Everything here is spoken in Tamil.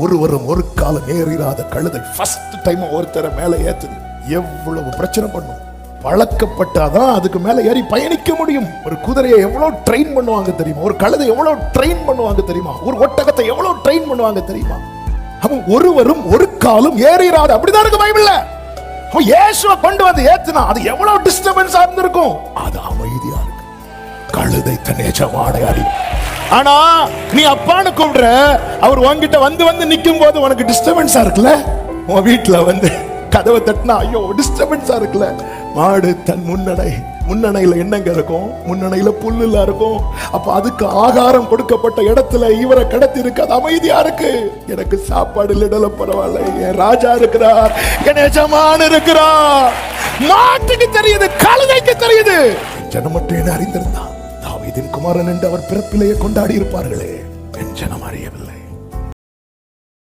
ஒருவரும் ஒரு காலம் ஏறிராத கழுதை ஃபர்ஸ்ட் டைம் ஒருத்தரை மேல ஏத்துது. எவ்வளவு பிரச்சனை பண்ணும். பழக்கப்பட்டாதான் அதுக்கு மேல ஏறி பயணிக்க முடியும். ஒரு குதிரையை எவ்வளவு ட்ரெயின் பண்ணுவாங்க தெரியுமா? ஒரு கழுதை எவ்வளவு ட்ரெயின் பண்ணுவாங்க தெரியுமா? ஒரு ஒட்டகத்தை எவ்வளவு ட்ரெயின் பண்ணுவாங்க தெரியுமா? அவன் ஒருவரும் ஒரு காலம் ஏறிராத. அப்படிதான் இருக்கு பைபிள்ல. அவன் இயேசுவை கொண்டு வந்து ஏத்துனா அது எவ்வளவு டிஸ்டர்பன்ஸா இருந்திருக்கும். அது அமைதியா இருக்கு. கழுதை தன் எஜமானை அறியும். ஆனா நீ அப்பான்னு கூப்பிடுற, அவர் உன்கிட்ட வந்து நிக்கும் போது உனக்கு டிஸ்டர்பன்ஸா இருக்குல்ல. உன் வீட்டுல வந்து கதவை தட்டினா ஐயோ டிஸ்டர்பன்ஸா இருக்குல்ல. மாடு தன் முன்னணையில என்னங்க இருக்கும்? முன்னணையில புல்லுல இருக்கும். அப்ப அதுக்கு ஆகாரம் கொடுக்கப்பட்ட இடத்துல இவரை கடத்தி இருக்கு. அது அமைதியா இருக்கு. எனக்கு சாப்பாடு இல்ல பரவாயில்ல, என் ராஜா இருக்கிறார், என் எஜமான் இருக்கிறார். மாட்டுக்கு தெரியுது, கழுதைக்கு தெரியுது. ஜனம் மட்டும் என்ன அறிந்திருந்தான், தாவீதின் குமாரன் என்று அவர் பிறப்பிலேயே கொண்டாடி இருப்பார்களே, என் ஜனம் அறியவில்லை.